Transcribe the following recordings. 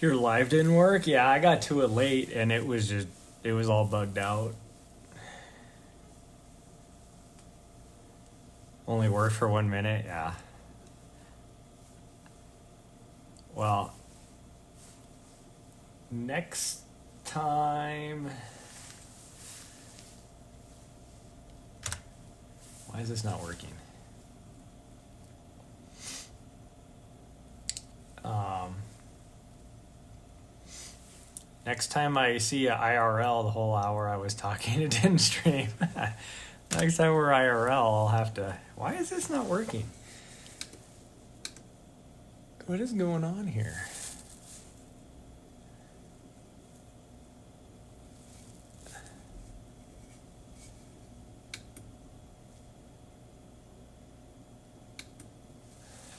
Your live didn't work? Yeah, I got to it late and it was all bugged out. Only worked for 1 minute? Yeah. Well, next time. Why is this not working? Next time I see a IRL, the whole hour I was talking, it didn't stream. Next time we're IRL, I'll have to. Why is this not working? What is going on here?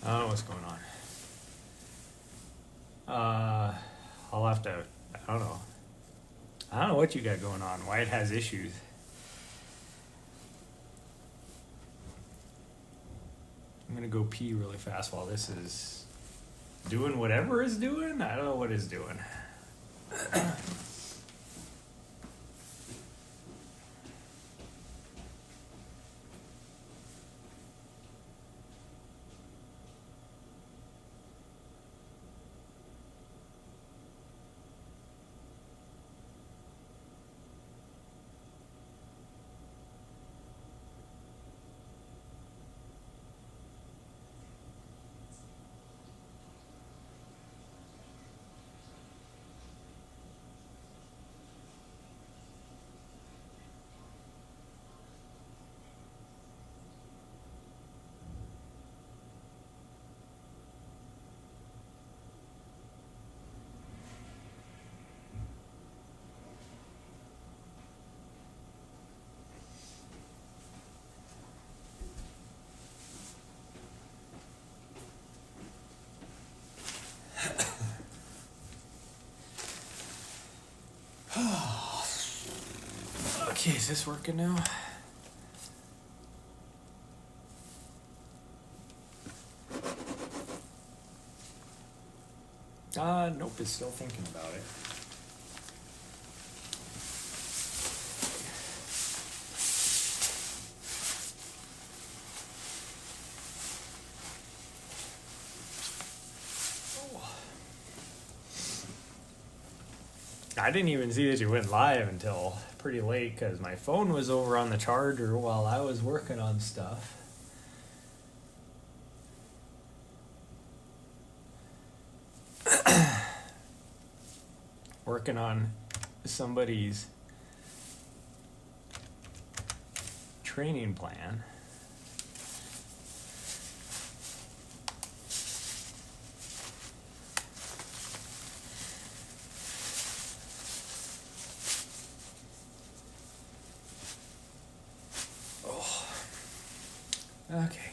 I don't know what's going on. I'll have to. I don't know. I don't know what you got going on. Why it has issues. I'm gonna go pee really fast while this is doing whatever it's doing. I don't know what it's doing. Okay, is this working now? Nope, it's still thinking about it. I didn't even see that you went live until pretty late because my phone was over on the charger while I was working on stuff. Working on somebody's training plan. Okay.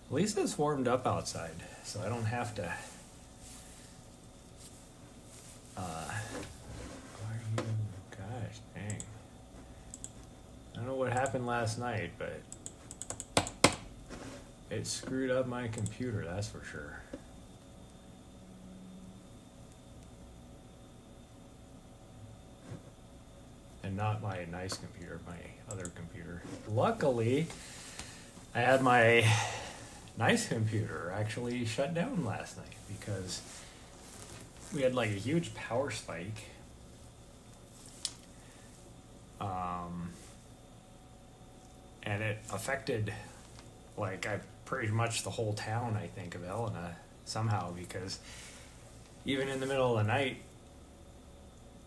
At least it's warmed up outside, so I don't have to. Gosh, dang. I don't know what happened last night, but it screwed up my computer, that's for sure. And not my nice computer, my other computer. Luckily, I had my nice computer actually shut down last night because we had like a huge power spike. And it affected like pretty much the whole town, I think, of Helena somehow, because even in the middle of the night,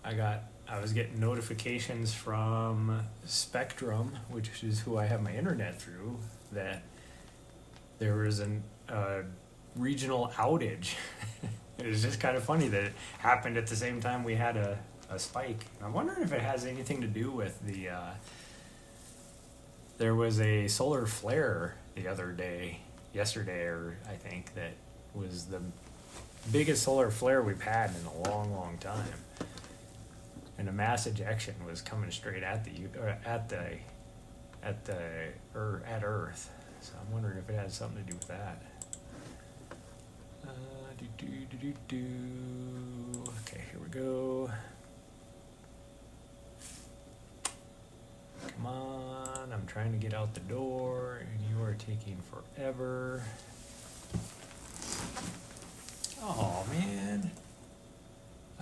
I was getting notifications from Spectrum, which is who I have my internet through, that there was a regional outage. It was just kind of funny that it happened at the same time we had a spike. I'm wondering if it has anything to do with there was a solar flare the other day, yesterday, or I think, that was the biggest solar flare we've had in a long, long time. And a mass ejection was coming straight at Earth. So I'm wondering if it has something to do with that. Okay, here we go. Come on, I'm trying to get out the door and you are taking forever. Oh man,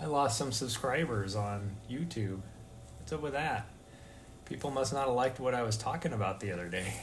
I lost some subscribers on YouTube. What's up with that? People must not have liked what I was talking about the other day.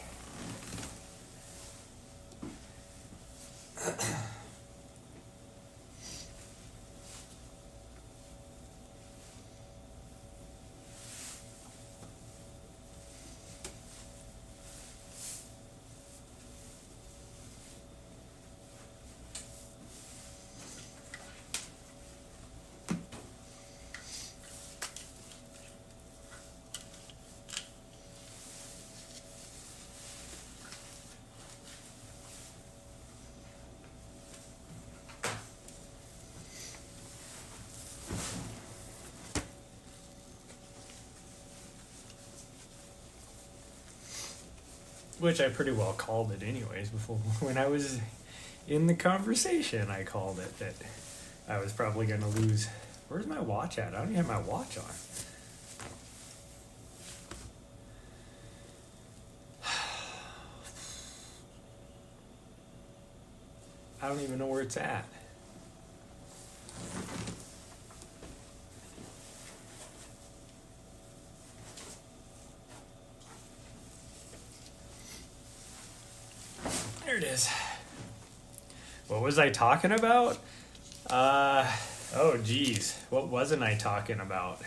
Which I pretty well called it anyways before when I was in the conversation. I called it that I was probably going to lose. Where's my watch at? I don't even have my watch on. I don't even know where it's at. There it is. What was I talking about? Oh geez, what wasn't I talking about?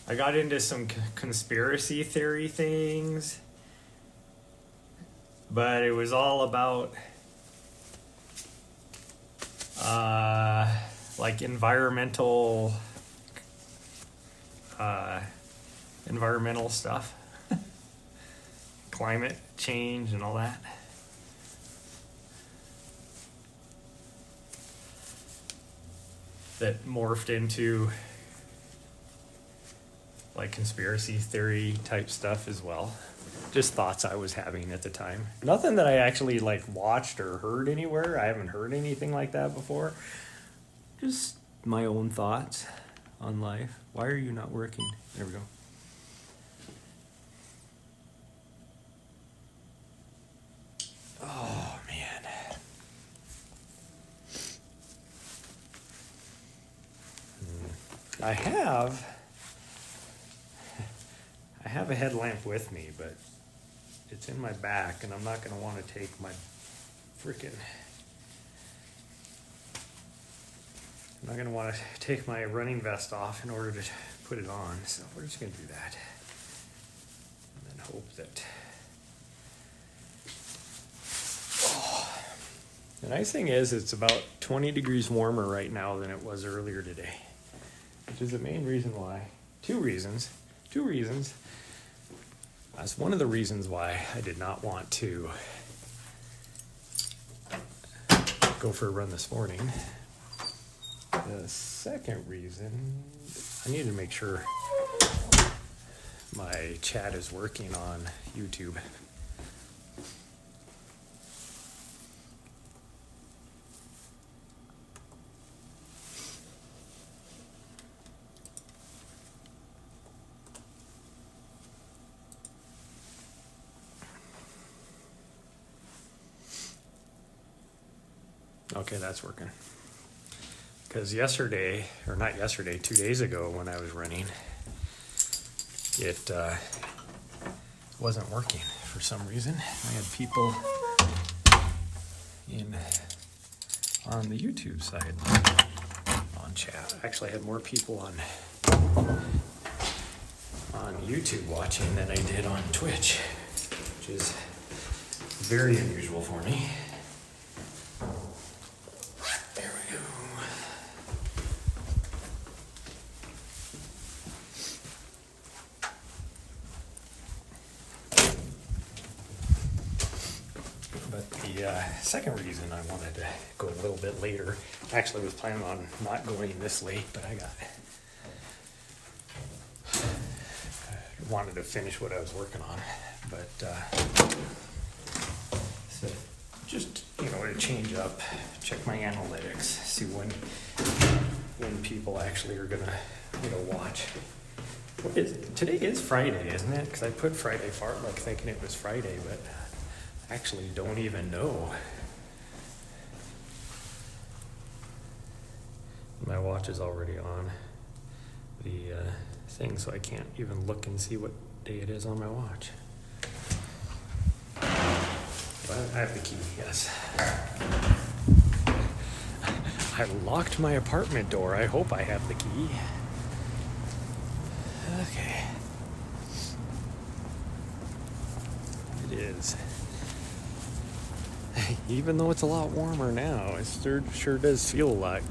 I got into some conspiracy theory things, but it was all about like environmental stuff, climate change and all that. That morphed into like conspiracy theory type stuff as well. Just thoughts I was having at the time. Nothing that I actually like watched or heard anywhere. I haven't heard anything like that before. Just my own thoughts on life. Why are you not working? There we go. Oh man. I have a headlamp with me, but it's in my back, and I'm not going to want to take my I'm not going to want to take my running vest off in order to put it on, so we're just going to do that. And then hope that... Oh. The nice thing is it's about 20 degrees warmer right now than it was earlier today. Which is the main reason why. Two reasons. That's one of the reasons why I did not want to go for a run this morning. The second reason, I need to make sure my chat is working on YouTube. Okay, that's working. Because 2 days ago when I was running, it wasn't working for some reason. I had people on the YouTube side on chat. Actually, I had more people on YouTube watching than I did on Twitch, which is very unusual for me. Second reason I wanted to go a little bit later, actually was planning on not going this late, but I wanted to finish what I was working on, but so just, to change up, check my analytics, see when people actually are gonna, watch. Today is Friday, isn't it? Because I put Friday Fartlek thinking it was Friday, but actually don't even know. My watch is already on the thing, so I can't even look and see what day it is on my watch. But I have the key, yes. I locked my apartment door. I hope I have the key. Okay. It is. Even though it's a lot warmer now, it sure does feel a lot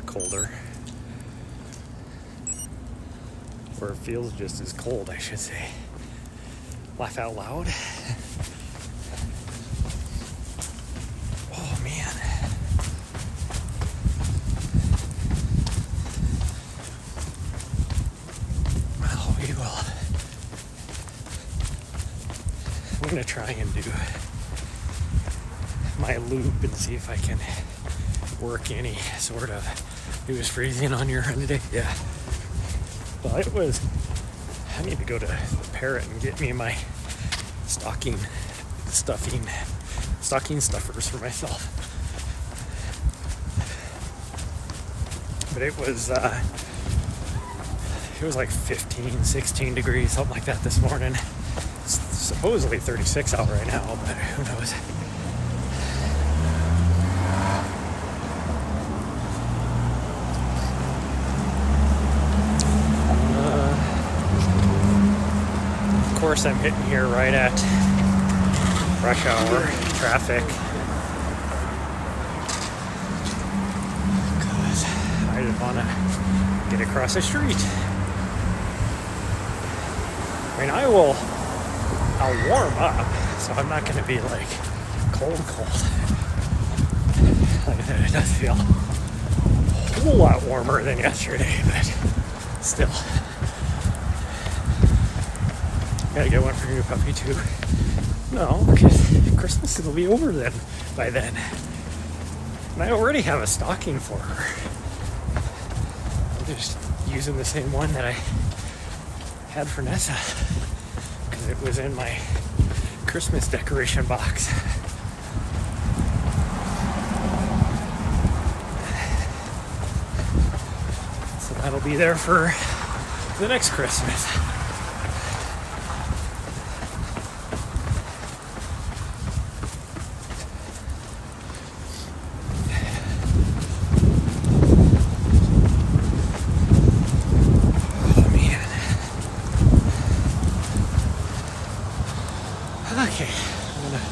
colder. Or it feels just as cold, I should say. Laugh out loud. Oh man. Well, we will. I'm gonna try and do my loop and see if I can work any sort of. It was freezing on your end today? Yeah. Well, I need to go to the Parrot and get me my stocking stuffers for myself. But it was like 15, 16 degrees, something like that this morning. It's supposedly 36 out right now, but who knows? Of course, I'm hitting here right at rush hour traffic because I just want to get across the street. I mean, I'll warm up, so I'm not going to be like cold. Like I said, it does feel a whole lot warmer than yesterday, but still. Gotta get one for your puppy too. No, because Christmas will be over then by then. And I already have a stocking for her. I'm just using the same one that I had for Nessa because it was in my Christmas decoration box. So that'll be there for the next Christmas. Okay, I'm gonna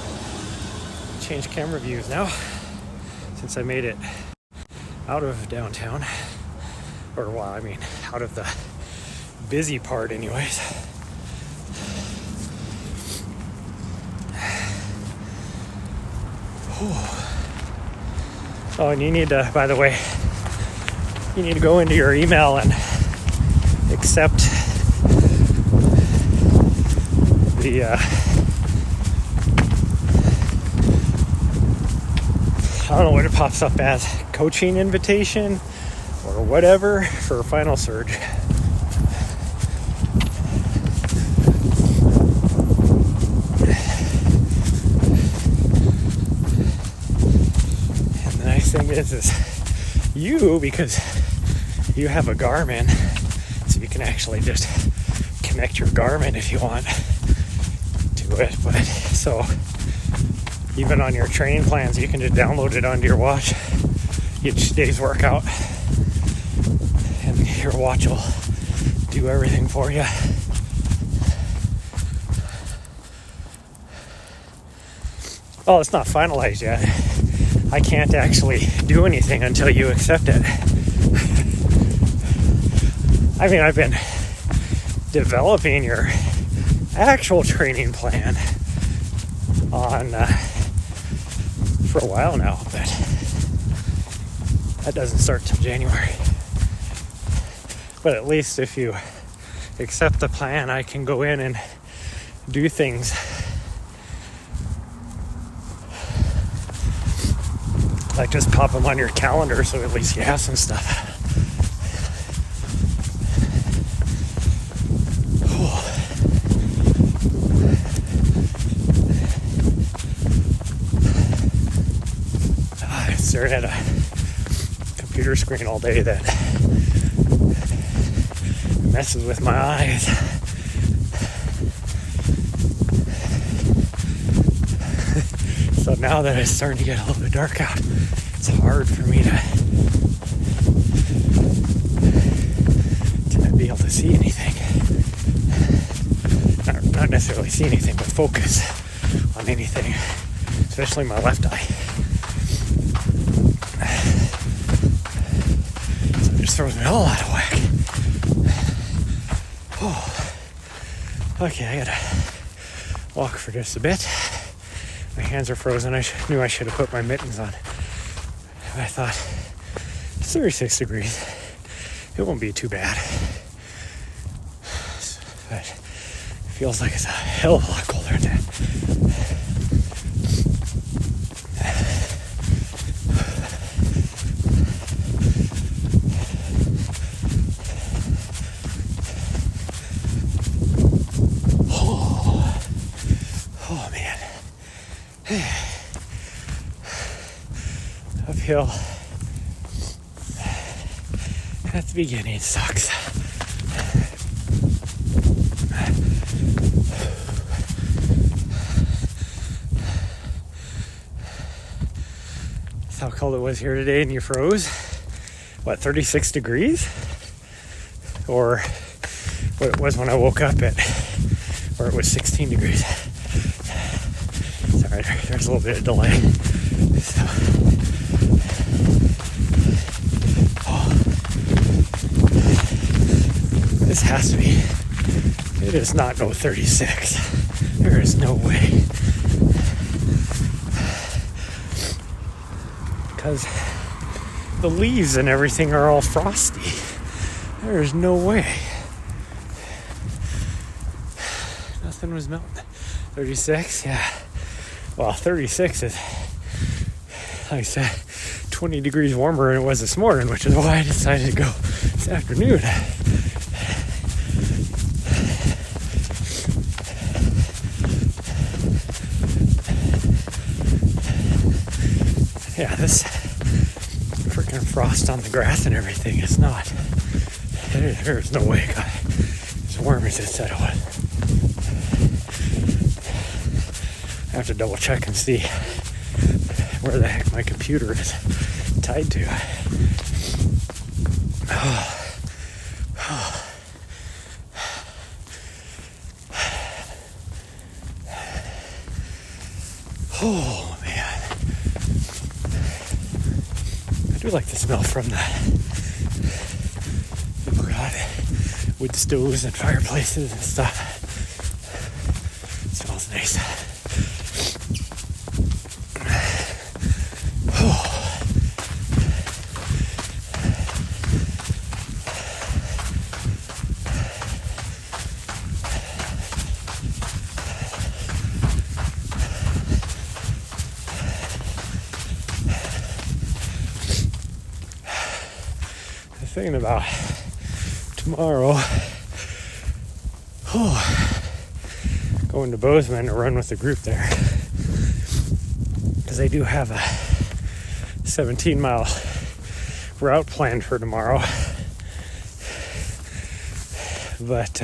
change camera views now since I made it out of downtown, or well, I mean out of the busy part anyways. Oh, and you need to, by the way, you need to go into your email and accept the I don't know what it pops up as, coaching invitation or whatever for Final Surge. And the nice thing is you, because you have a Garmin, so you can actually just connect your Garmin if you want to it. But so even on your training plans, you can just download it onto your watch, each day's workout, and your watch will do everything for you. Well, it's not finalized yet. I can't actually do anything until you accept it. I mean, I've been developing your actual training plan on for a while now, but that doesn't start till January. But at least if you accept the plan, I can go in and do things Like, just pop them on your calendar so at least you have some stuff. I stared at a computer screen all day that messes with my eyes. So now that it's starting to get a little bit dark out, it's hard for me to be able to see anything. Not necessarily see anything, but focus on anything, especially my left eye. So it just throws me all out of whack. Oh. Okay, I gotta walk for just a bit. My hands are frozen. I knew I should have put my mittens on. I thought, it's 36 degrees. It won't be too bad. But it feels like it's a hell of a lot colder than that. Oh man. Uphill at the beginning sucks. That's how cold it was here today, and you froze. What, 36 degrees? Or what it was when I woke up at, where it was 16 degrees. Sorry, there's a little bit of delay. So, this has to be, it is not no 36. There is no way. Because the leaves and everything are all frosty. There is no way. Nothing was melting. 36, yeah. Well, 36 is, like I said, 20 degrees warmer than it was this morning, which is why I decided to go this afternoon. Yeah, this freaking frost on the grass and everything is not. There's no way it got as warm as it said it was. I have to double check and see where the heck my computer is tied to. Oh man, I do like the smell from the wood stoves and fireplaces and stuff. It smells nice. Thinking about tomorrow, going to Bozeman to run with the group there, because they do have a 17-mile route planned for tomorrow, but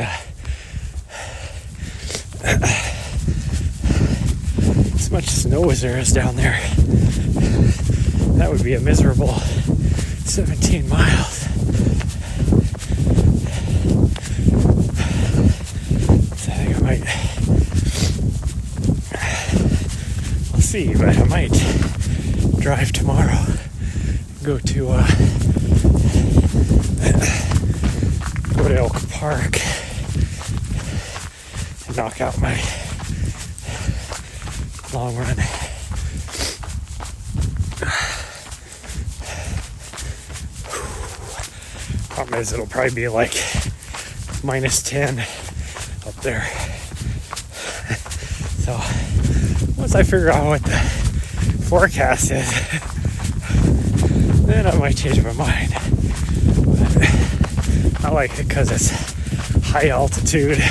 as much snow as there is down there, that would be a miserable 17 miles. We'll see, but I might drive tomorrow, go to Oak Park and knock out my long run. Problem is, it'll probably be like minus 10 up there. So once I figure out what the forecast is, then I might change my mind. But I like it because it's high altitude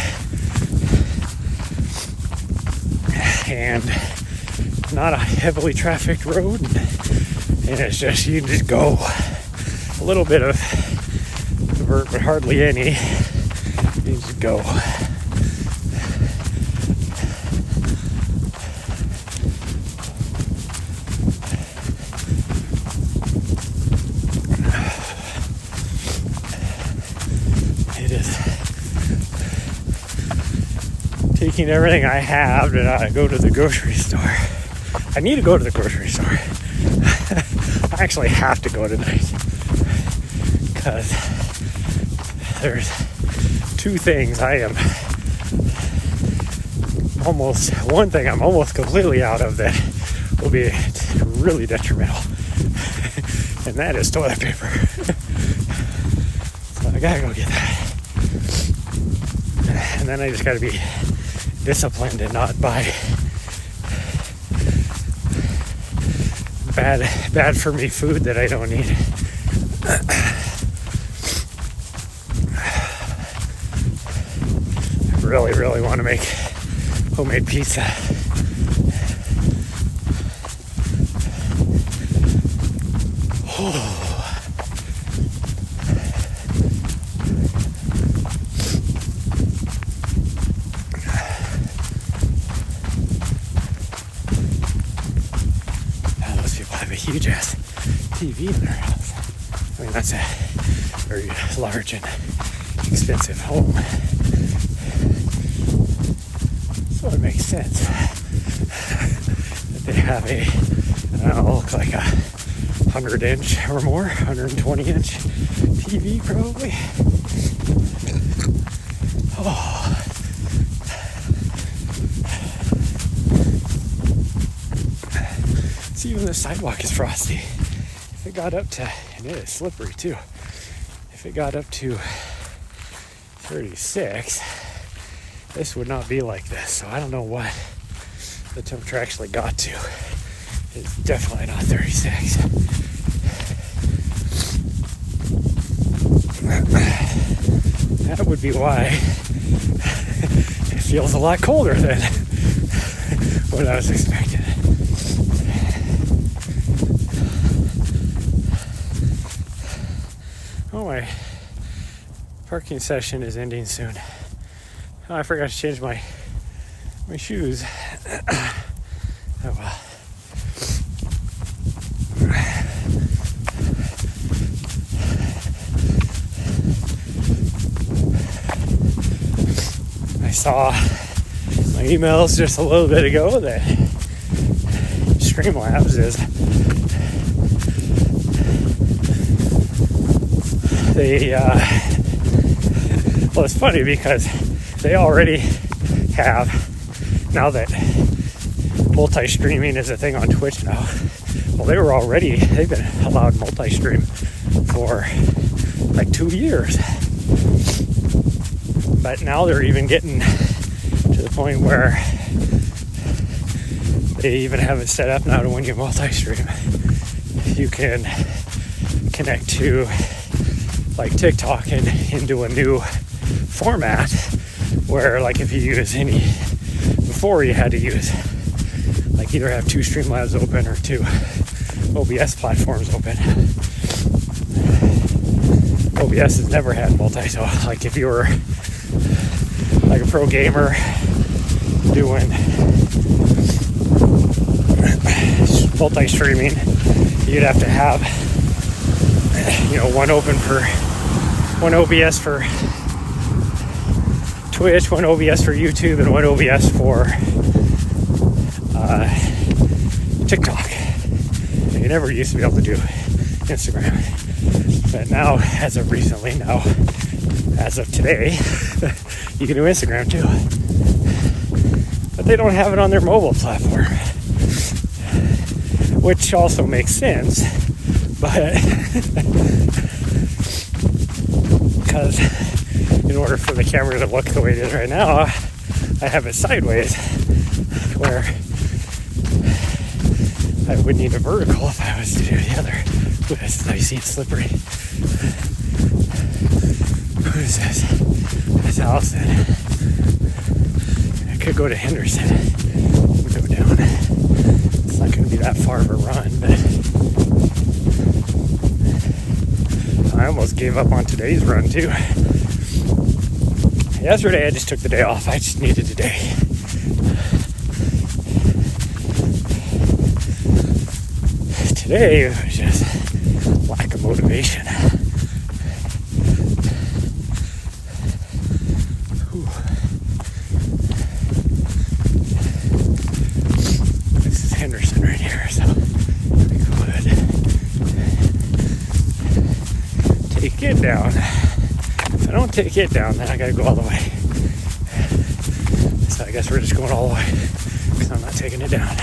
and not a heavily trafficked road, and it's just, you just go a little bit of divert, but hardly any. You just go. It is taking everything I have to go to the grocery store. I need to go to the grocery store. I actually have to go tonight because there's two things one thing I'm almost completely out of that will be really detrimental, and that is toilet paper. So I gotta go get that. And then I just gotta be disciplined and not buy bad for me food that I don't need. I really want to make homemade pizza. Those people have a huge ass TV in their house. I mean, that's a very large and expensive home. So it makes sense that they have a, I don't know, look like a 100-inch or more, 120-inch TV probably. Oh. See, even the sidewalk is frosty. If it got up to, and it is slippery too, if it got up to 36, this would not be like this. So I don't know what the temperature actually got to. It's definitely not 36. That would be why it feels a lot colder than what I was expecting. Oh, my parking session is ending soon. Oh, I forgot to change my shoes. Oh well. I saw my emails just a little bit ago that Streamlabs is well, it's funny because they already have, now that multi-streaming is a thing on Twitch now, well, they've been allowed multi-stream for like 2 years. But now they're even getting to the point where they even have it set up now to when you multi-stream, you can connect to like TikTok and into a new format where, like, if you use any, before you had to use, like, either have two Streamlabs open or two OBS platforms open. OBS has never had multi, so like if you were like a pro gamer doing multi-streaming, you'd have to have, you know, one OBS for Twitch, one OBS for YouTube, and one OBS for TikTok. You never used to be able to do Instagram, but now, as of recently, as of today, you can do Instagram too. But they don't have it on their mobile platform, which also makes sense, but because in order for the camera to look the way it is right now, I have it sideways, where I would need a vertical if I was to do the other Ooh, this is icy and slippery. What is this? That's Allison. I could go to Henderson and go down. It's not going to be that far of a run, but I almost gave up on today's run too. Yesterday I just took the day off. I just needed a day. Today it was just lack of motivation. Whew. This is Henderson right here, so we could take it down. If I don't take it down, then I gotta go all the way. So I guess we're just going all the way because I'm not taking it down.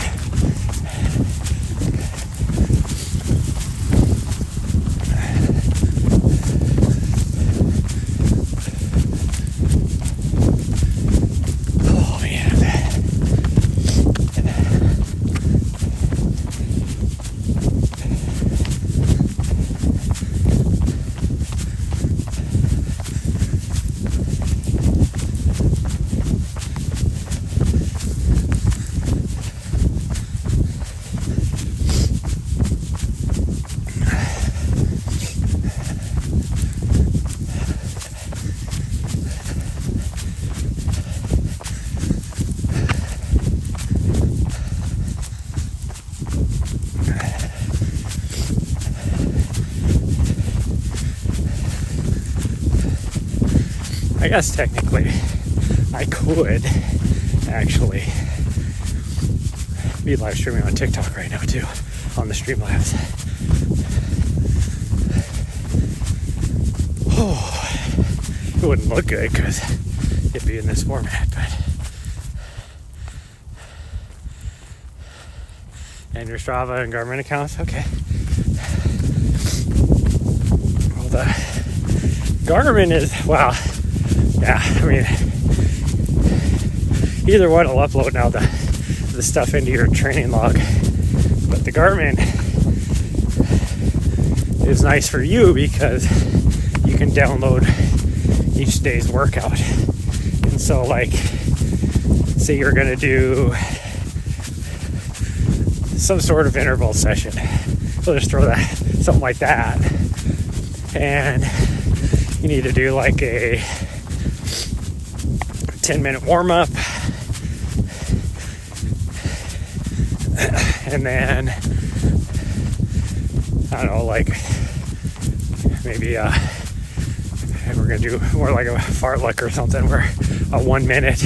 I guess technically I could actually be live streaming on TikTok right now too, on the Streamlabs. Oh, it wouldn't look good because it'd be in this format, but and your Strava and Garmin accounts, okay. Well, the Garmin is, wow. Yeah, I mean, either one will upload now the stuff into your training log, but the Garmin is nice for you because you can download each day's workout. And so, like, say you're gonna do some sort of interval session, we'll just throw that, something like that, and you need to do like a 10-minute warm-up, and then I don't know, like maybe we're gonna do more like a fartlek or something, where a 1 minute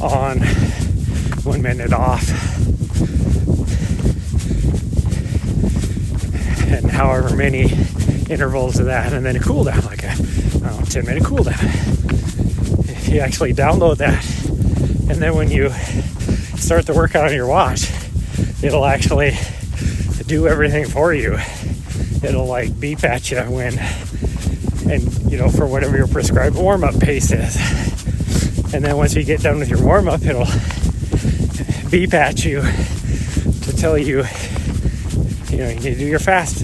on, 1 minute off, and however many intervals of that, and then a cool down, like a 10-minute cool down. You actually download that, and then when you start the workout on your watch, it'll actually do everything for you. It'll like beep at you when, and you know, for whatever your prescribed warm-up pace is. And then once you get done with your warm-up, it'll beep at you to tell you, you know, you need to do your fast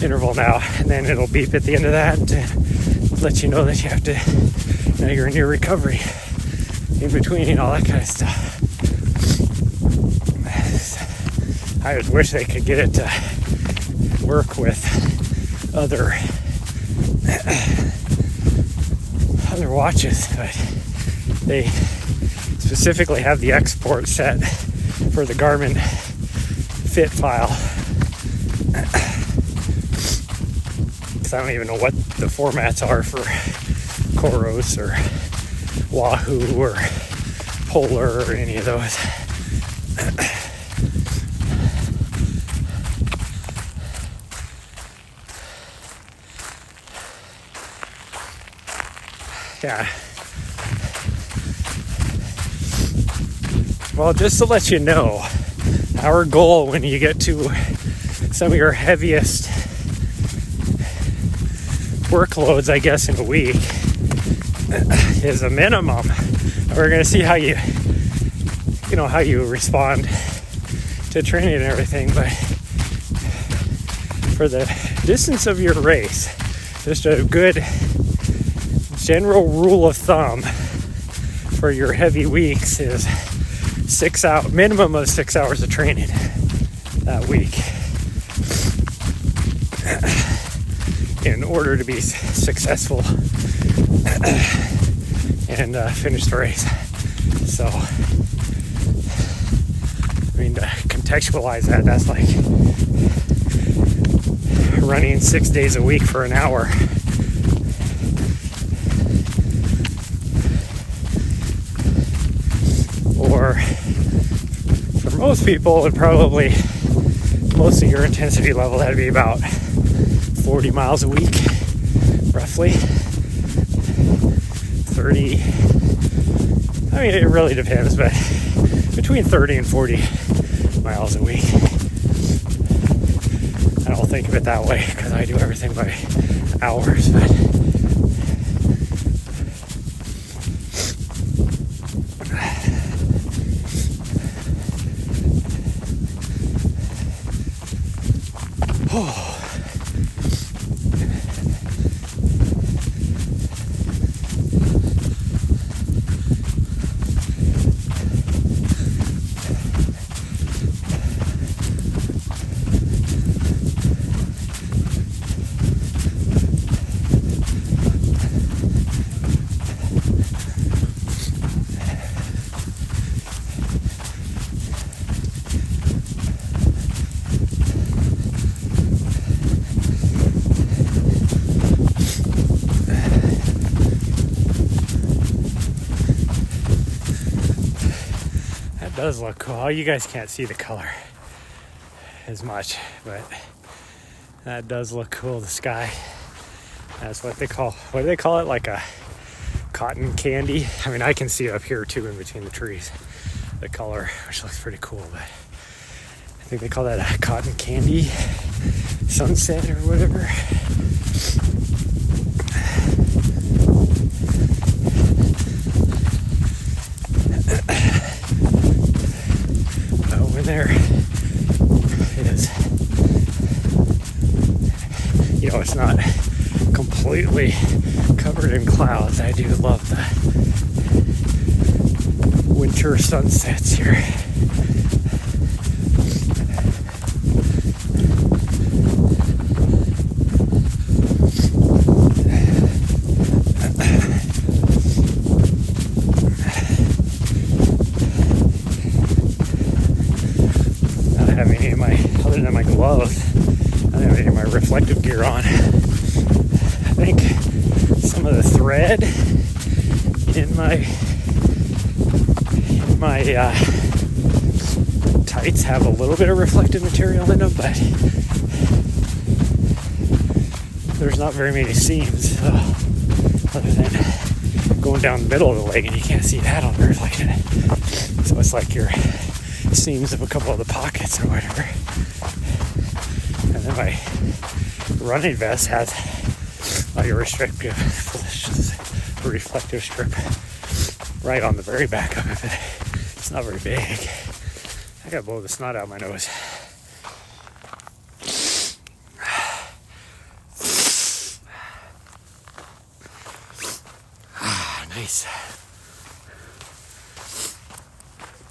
interval now. And then it'll beep at the end of that to let you know that you have to, now you're in your recovery in between and all that kind of stuff. I just wish they could get it to work with other watches, but they specifically have the export set for the Garmin Fit file. Because I don't even know what the formats are for Coros or Wahoo or Polar or any of those. Yeah. Well, just to let you know, our goal when you get to some of your heaviest workloads, I guess, in a week, is a minimum. We're going to see how you respond to training and everything, but for the distance of your race, just a good general rule of thumb for your heavy weeks is minimum of 6 hours of training that week in order to be successful and finish the race. So, I mean, to contextualize that, that's like running 6 days a week for an hour. Or for most people, and probably most of your intensity level, that'd be about 40 miles a week, roughly. 30, I mean, it really depends, but between 30 and 40 miles a week. I don't think of it that way because I do everything by hours, but does look cool. You guys can't see the color as much, but that does look cool. The sky, that's what do they call it? Like a cotton candy. I mean, I can see it up here too in between the trees, the color, which looks pretty cool, but I think they call that a cotton candy sunset or whatever. There is, you know, it's not completely covered in clouds. I do love the winter sunsets here. Reflective gear on. I think some of the thread in my tights have a little bit of reflective material in them, but there's not very many seams, so other than going down the middle of the leg, and you can't see that on the reflection. So it's like your seams of a couple of the pockets or whatever. And then my running vest has like a reflective strip right on the very back of it. It's not very big. I gotta blow the snot out of my nose. Nice.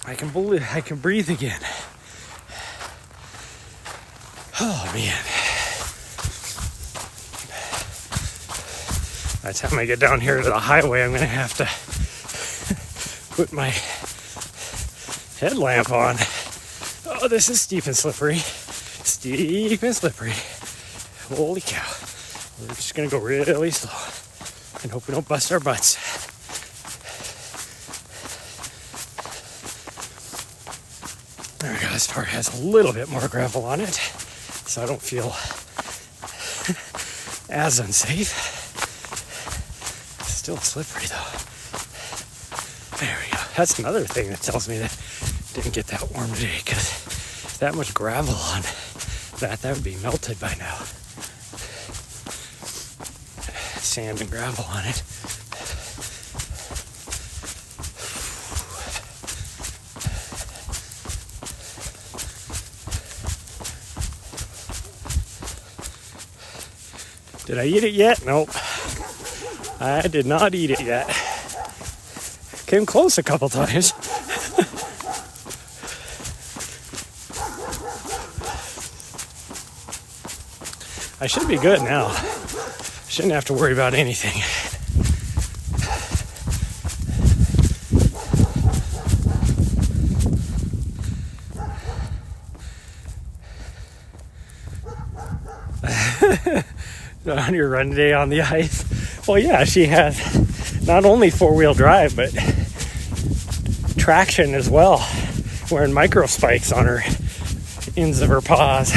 I can breathe again. Oh man. By the time I get down here to the highway, I'm gonna have to put my headlamp on. Oh, this is steep and slippery. Steep and slippery. Holy cow. We're just gonna go really slow and hope we don't bust our butts. There we go. This part has a little bit more gravel on it, so I don't feel as unsafe. It's still slippery though. There we go. That's another thing that tells me that it didn't get that warm today, because that much gravel on that would be melted by now. Sand and gravel on it. Did I eat it yet? Nope. I did not eat it yet. Came close a couple times. I should be good now. Shouldn't have to worry about anything. On your run day on the ice. Well, yeah, she has not only four-wheel drive, but traction as well. Wearing micro spikes on her ends of her paws.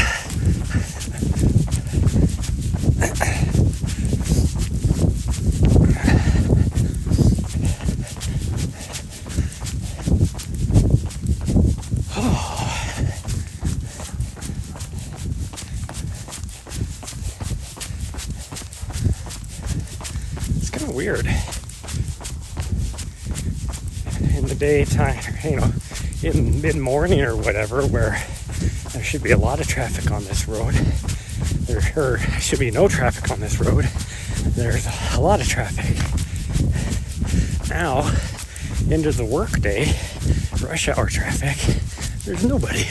Weird. In the daytime, in mid-morning or whatever, where there should be a lot of traffic on this road, there should be no traffic on this road. There's a lot of traffic. Now, into the workday, rush hour traffic, there's nobody.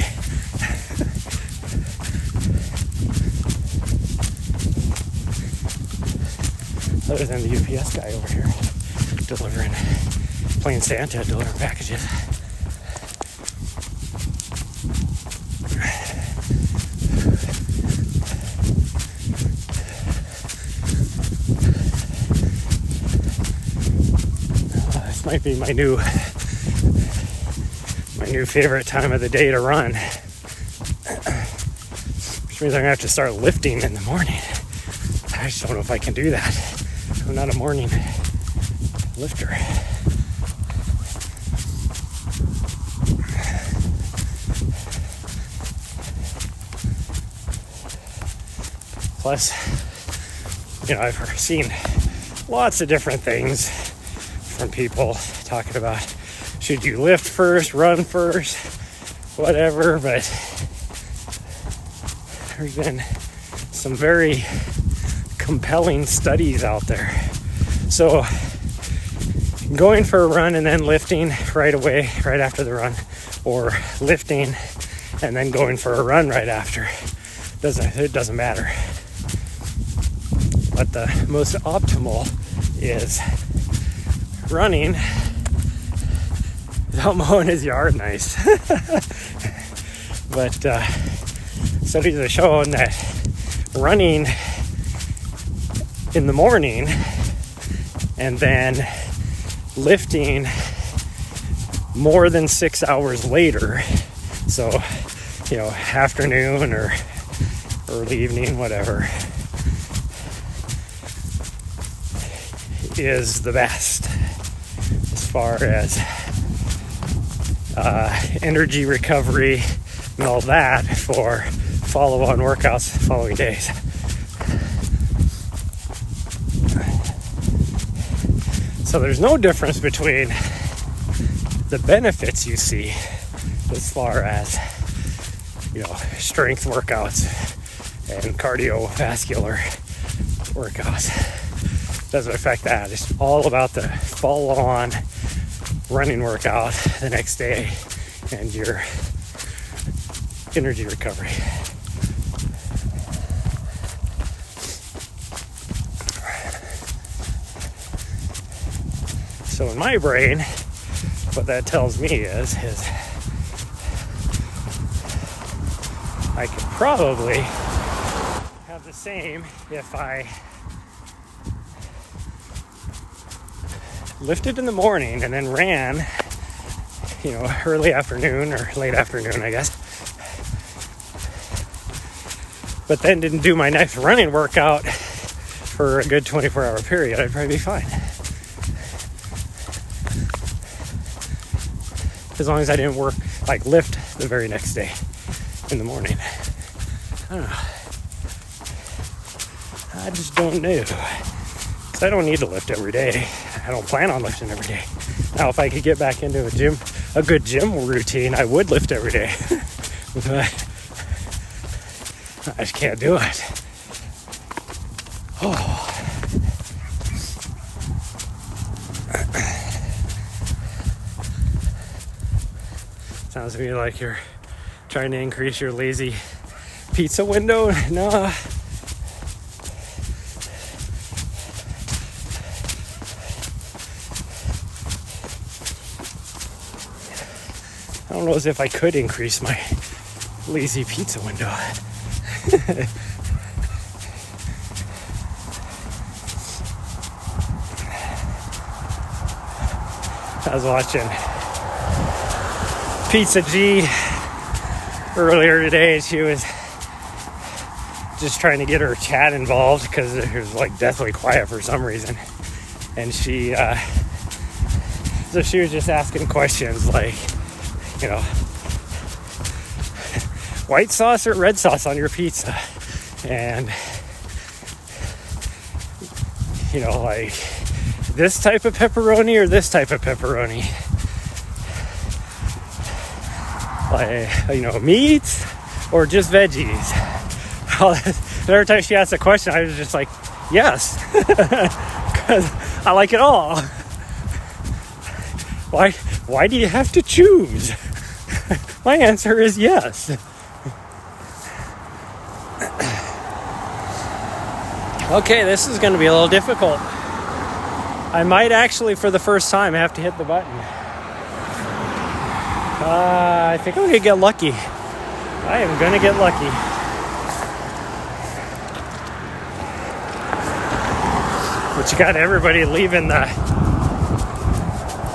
Other than the UPS guy over here playing Santa, delivering packages. This might be my new favorite time of the day to run. Which means I'm gonna have to start lifting in the morning. I just don't know if I can do that. I'm not a morning lifter. Plus, I've seen lots of different things from people talking about should you lift first, run first, whatever, but there's been some very compelling studies out there. So going for a run and then lifting right away, right after the run, or lifting and then going for a run right after, it doesn't matter. But the most optimal is running without mowing his yard nice. But studies have shown that running in the morning and then lifting more than 6 hours later, so afternoon or early evening, whatever, is the best as far as energy recovery and all that for follow-on workouts the following days. So there's no difference between the benefits you see as far as strength workouts and cardiovascular workouts. Doesn't affect that. It's all about the follow-on running workout the next day and your energy recovery. So in my brain, what that tells me is I could probably have the same if I lifted in the morning and then ran, early afternoon or late afternoon, I guess. But then didn't do my next running workout for a good 24-hour period. I'd probably be fine. As long as I didn't lift the very next day in the morning. I don't know. I just don't know. Because I don't need to lift every day. I don't plan on lifting every day. Now, if I could get back into a good gym routine, I would lift every day. But I just can't do it. Oh. Sounds to me like you're trying to increase your lazy pizza window. No. I don't know as if I could increase my lazy pizza window. I was watching Pizza G earlier today, and she was just trying to get her chat involved because it was like deathly quiet for some reason. And she was just asking questions like, you know, white sauce or red sauce on your pizza, and you know, like this type of pepperoni or this type of pepperoni, like, you know, meats or just veggies. Every time she asked a question, I was just like, yes, because I like it all. Why do you have to choose? My answer is yes. Okay, this is going to be a little difficult. I might actually, for the first time, have to hit the button. I think I'm going to get lucky. I am going to get lucky. But you got everybody leaving the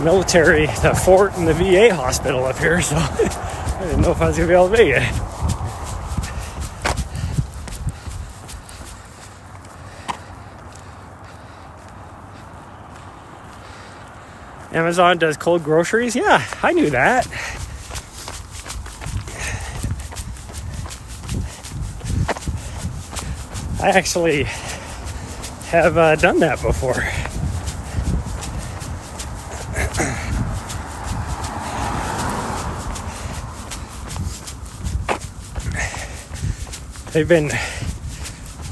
military, the fort, and the VA hospital up here, so I didn't know if I was going to be able to make it. Amazon does cold groceries? Yeah, I knew that. I actually have done that before. They've been,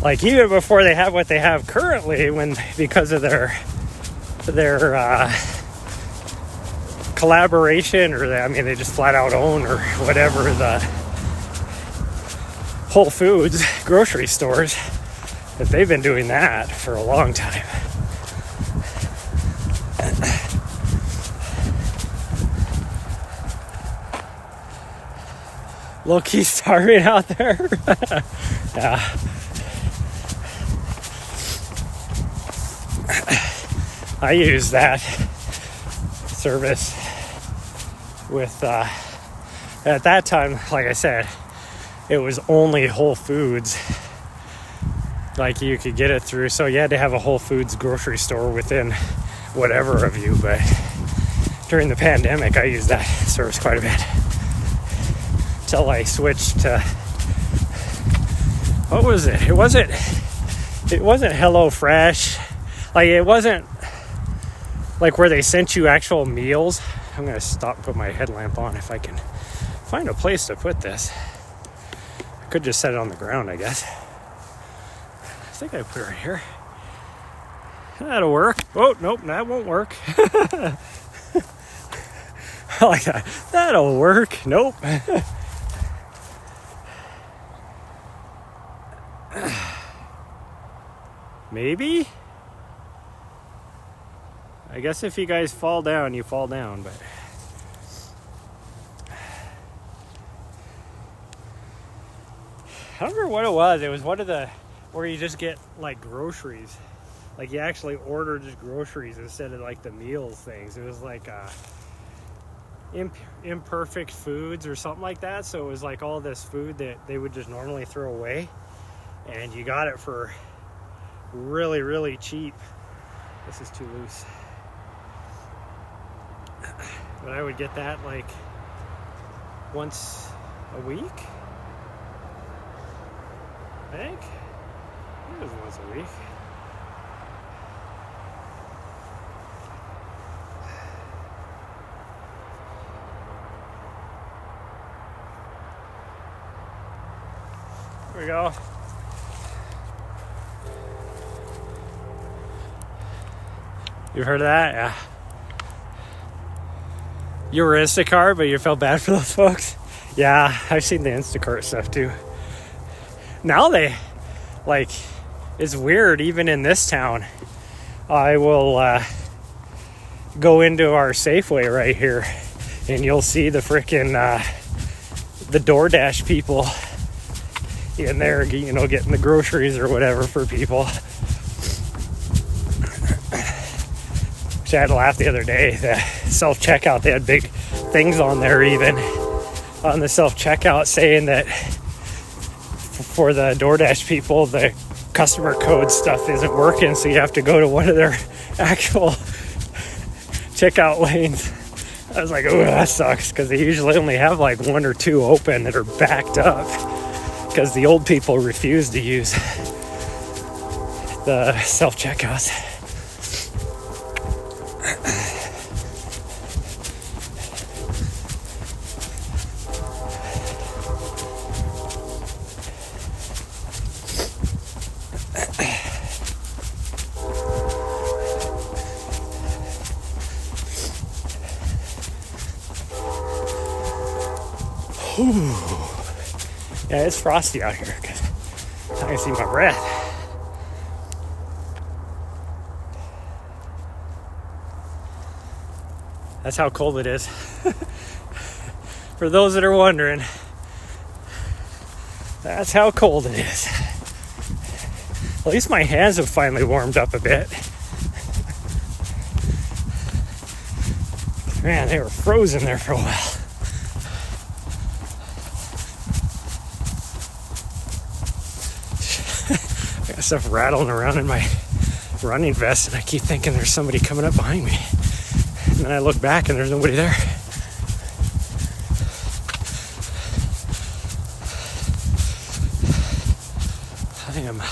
like, even before they have what they have currently, because of their collaboration, or they just flat out own or whatever the Whole Foods grocery stores, that they've been doing that for a long time. Low-key starving out there. Yeah. I use that service with, at that time, like I said, it was only Whole Foods. Like, you could get it through, so you had to have a Whole Foods grocery store within whatever of you, but during the pandemic, I used that service quite a bit. Until I switched to, what was it? It wasn't HelloFresh. Like, it wasn't like where they sent you actual meals. I'm going to stop and put my headlamp on if I can find a place to put this. I could just set it on the ground, I guess. I think I put it right here. That'll work. Oh, nope, that won't work. I like that. That'll work. Nope. Maybe? I guess if you guys fall down, you fall down, but I don't remember what it was. It was one of the where you just get like groceries. Like, you actually order just groceries instead of like the meals things. It was like imperfect foods or something like that. So it was like all this food that they would just normally throw away, and you got it for really, really cheap. This is too loose. But I would get that like once a week, I think. It was once a week. There we go. You've heard of that? Yeah. You were Instacart, but you felt bad for those folks? Yeah, I've seen the Instacart stuff too. Now they, like, it's weird, even in this town. I will go into our Safeway right here, and you'll see the freaking, the DoorDash people in there, you know, getting the groceries or whatever for people. Which I had to laugh the other day. The self-checkout, they had big things on there even on the self-checkout saying that for the DoorDash people, the customer code stuff isn't working, so you have to go to one of their actual checkout lanes. I was like, oh, that sucks, because they usually only have like 1 or 2 open that are backed up because the old people refuse to use the self-checkouts. Yeah, it's frosty out here because I can see my breath. That's how cold it is. For those that are wondering, that's how cold it is. At least my hands have finally warmed up a bit. Man, they were frozen there for a while. I got stuff rattling around in my running vest, and I keep thinking there's somebody coming up behind me. And then I look back and there's nobody there. I am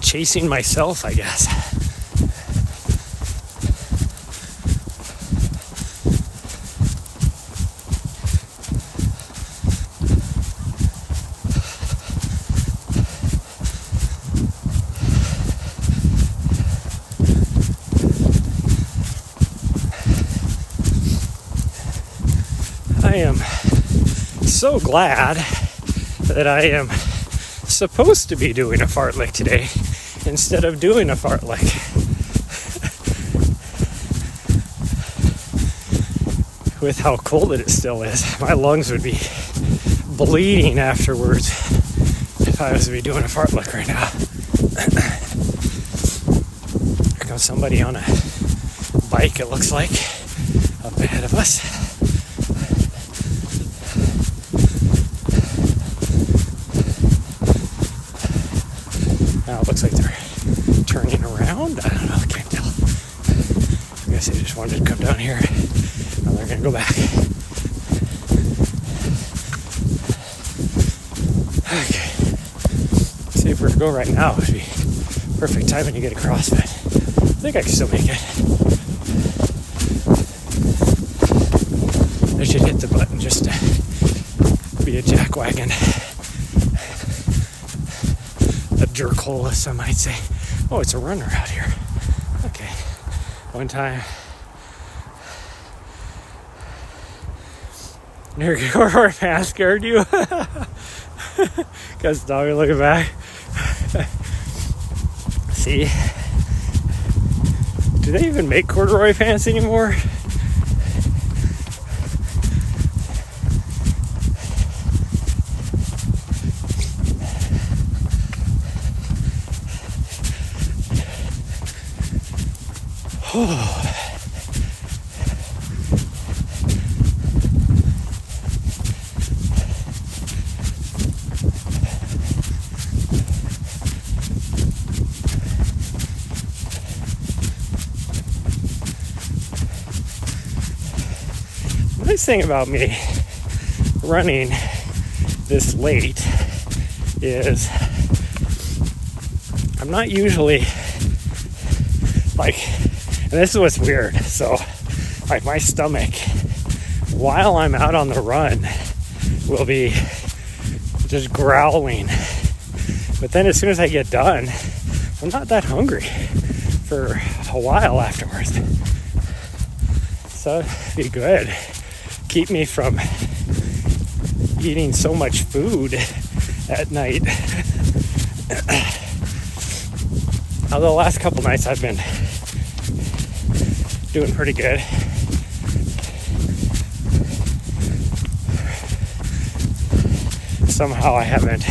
chasing myself, I guess. I am so glad that I am supposed to be doing a fartlek today instead of doing a fartlek. With how cold it still is, my lungs would be bleeding afterwards if I was to be doing a fartlek right now. There goes somebody on a bike, it looks like, up ahead of us. Now it looks like they're turning around. I don't know, I can't tell. I guess they just wanted to come down here. Now they're going to go back. Okay. See if we're to go right now. It would be perfect timing to get across, but I think I can still make it. I should hit the button just to be a jackwagon. A jerk hole, as some might say. Oh, it's a runner out here. Okay. One time. Your pants scared you? Because dog looking back. See? Do they even make corduroy pants anymore? The nice thing about me running this late is I'm not usually like, and this is what's weird, so like my stomach while I'm out on the run will be just growling, but then as soon as I get done, I'm not that hungry for a while afterwards. So it'd be good. Keep me from eating so much food at night. Although the last couple nights I've been doing pretty good. Somehow I haven't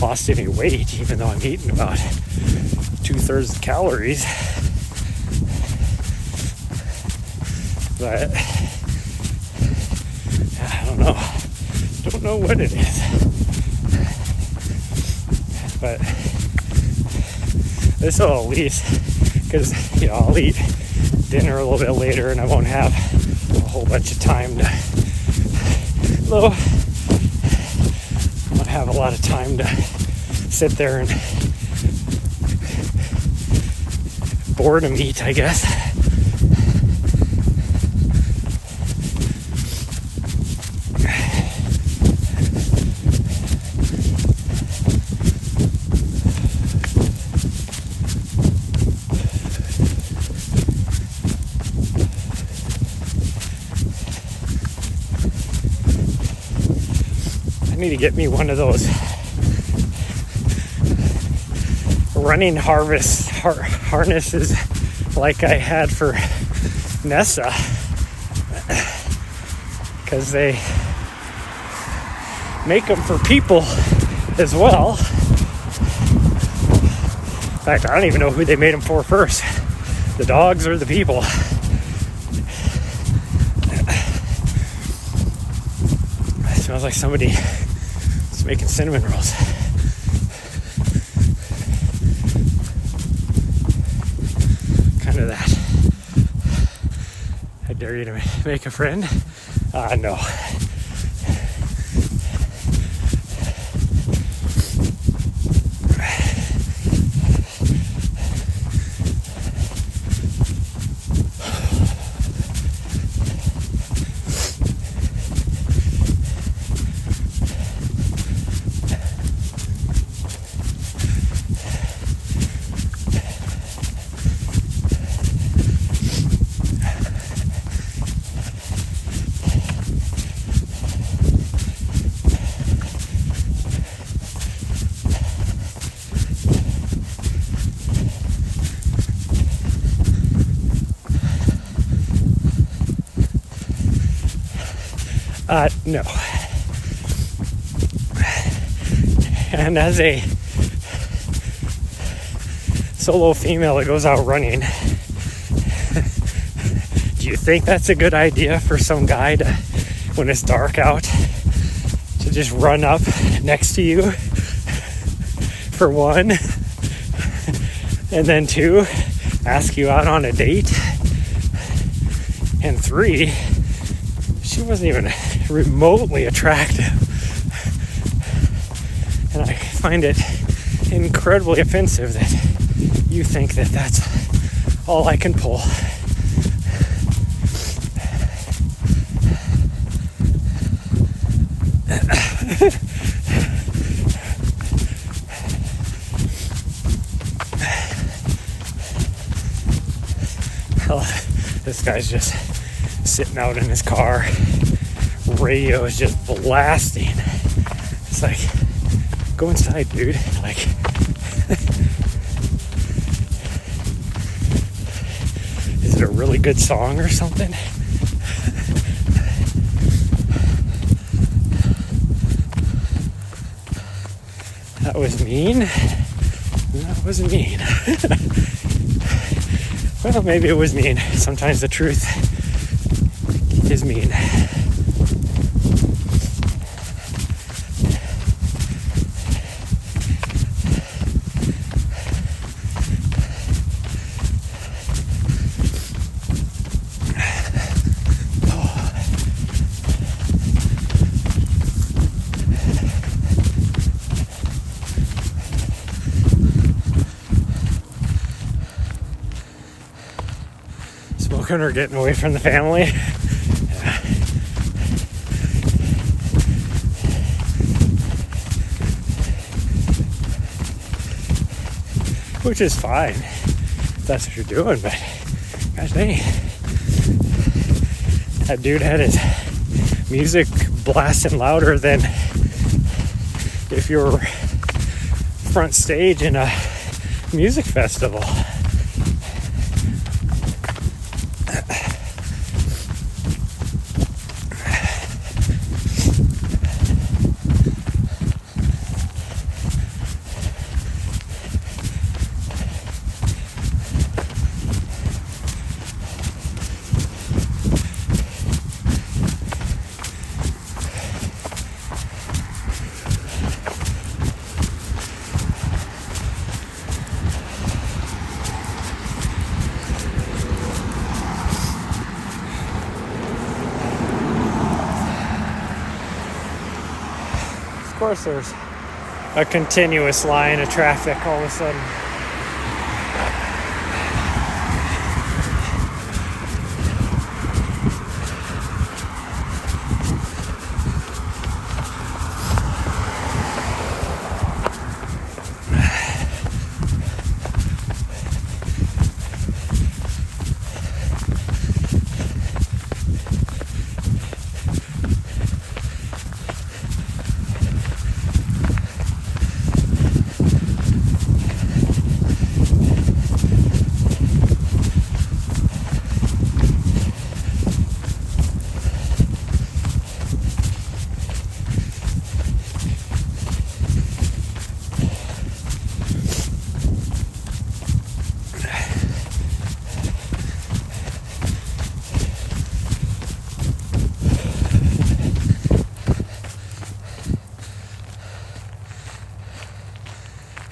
lost any weight, even though I'm eating about 2/3 the calories. But I don't know what it is. But this will at least, because I'll eat dinner a little bit later and I won't have a whole bunch of time to, though I won't have a lot of time to sit there and boredom eat, I guess. I need to get me one of those running harnesses like I had for Nessa, because they make them for people as well. In fact, I don't even know who they made them for first, the dogs or the people. It smells like somebody is making cinnamon rolls. Kind of that. I dare you to make a friend. No. No. And as a solo female that goes out running, do you think that's a good idea for some guy to, when it's dark out, to just run up next to you, for one, and then two, ask you out on a date, and three, she wasn't even remotely attractive, and I find it incredibly offensive that you think that that's all I can pull. Hell, this guy's just sitting out in his car. Radio is just blasting. It's like, go inside, dude. Like, is it a really good song or something? That was mean. That wasn't mean. Well, maybe it was mean. Sometimes the truth is mean. Smoking or getting away from the family. Yeah. Which is fine. that's what you're doing, but gosh dang, that dude had his music blasting louder than if you were front stage in a music festival. Of course, there's a continuous line of traffic all of a sudden.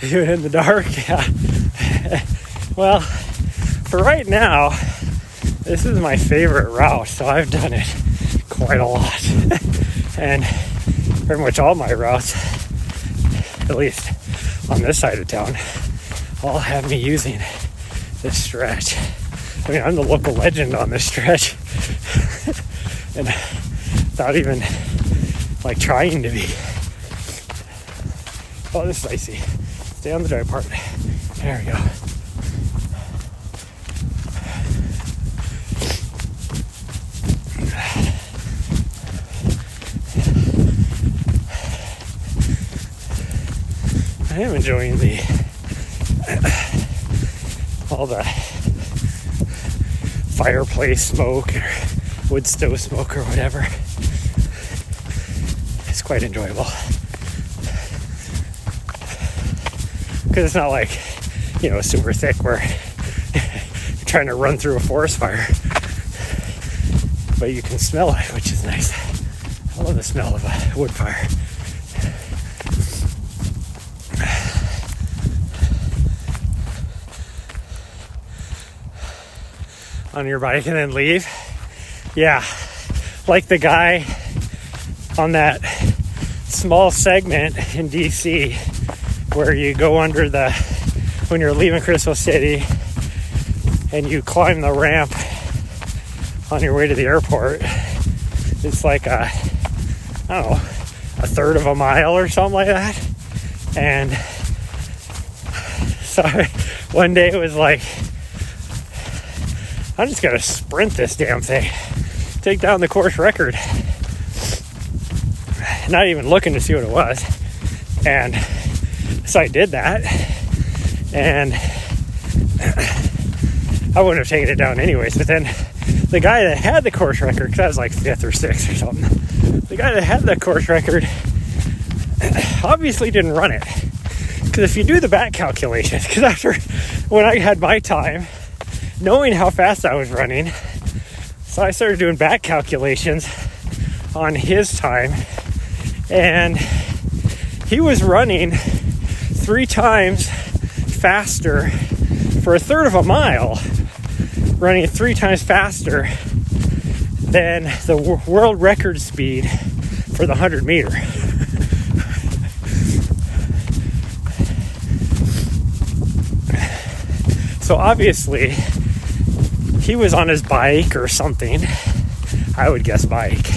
Even in the dark, yeah. Well, for right now, this is my favorite route, so I've done it quite a lot. And pretty much all my routes, at least on this side of town, all have me using this stretch. I mean, I'm the local legend on this stretch. And without even like trying to be. Oh, this is icy. Stay on the dry part. There we go. I am enjoying all the fireplace smoke or wood stove smoke or whatever. It's quite enjoyable. Because it's not like, super thick where you're trying to run through a forest fire. But you can smell it, which is nice. I love the smell of a wood fire. On your bike and then leave. Yeah, like the guy on that small segment in DC where you go under when you're leaving Crystal City and you climb the ramp on your way to the airport. It's like a third of a mile or something like that. And so one day it was like, I'm just gonna sprint this damn thing, take down the course record, not even looking to see what it was. And so I did that, and I wouldn't have taken it down anyways. But then the guy that had the course record, because I was like 5th or 6th or something, the guy that had the course record obviously didn't run it. Because if you do the back calculations, because after when I had my time, knowing how fast I was running, so I started doing back calculations on his time, and he was running 3 times faster for a third of a mile, running 3 times faster than the world record speed for the 100 meter. So obviously he was on his bike or something, I would guess bike,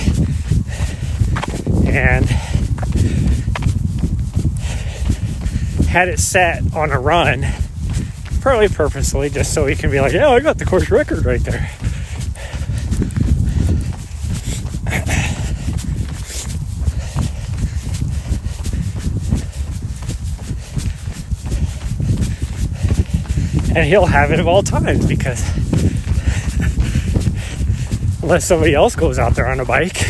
and had it set on a run Probably purposely, just so he can be like, yeah, I got the course record right there. And he'll have it at all times, because unless somebody else goes out there on a bike.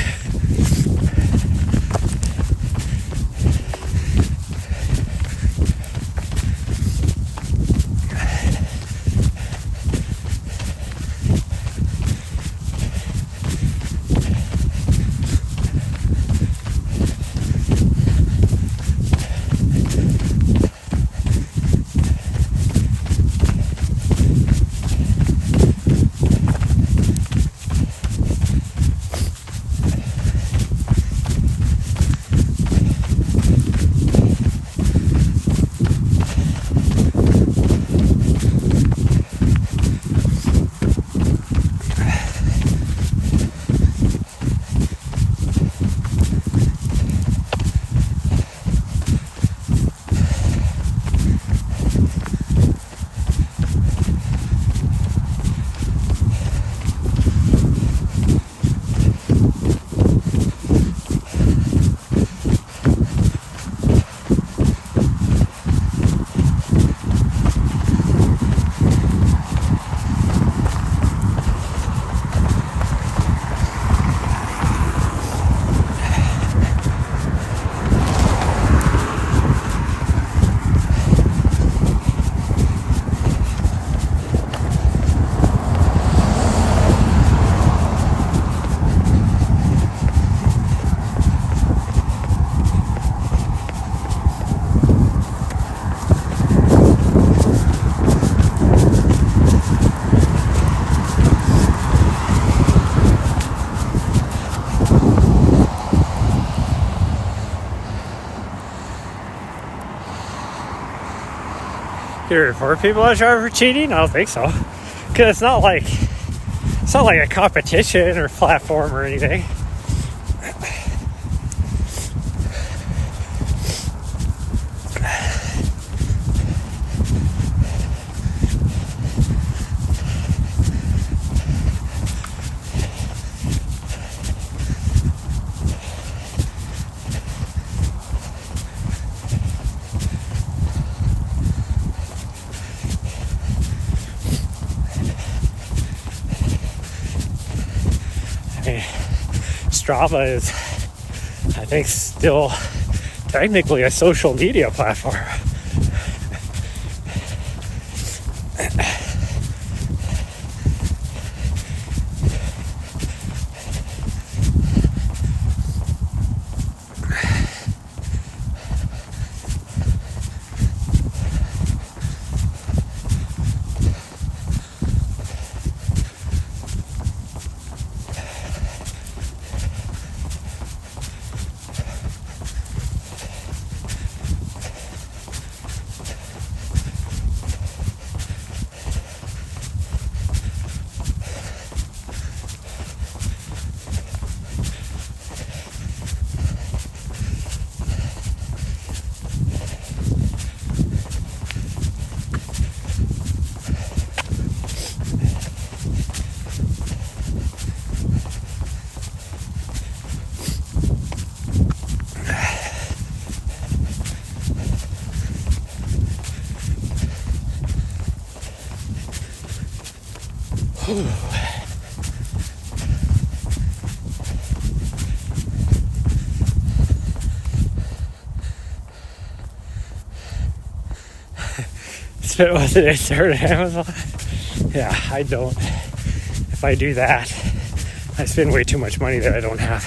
Do you report people on driver for cheating? I don't think so, because it's not like a competition or platform or anything. Strava is, I think, still technically a social media platform. Spent what today, third at Amazon? Yeah, I don't. If I do that, I spend way too much money that I don't have.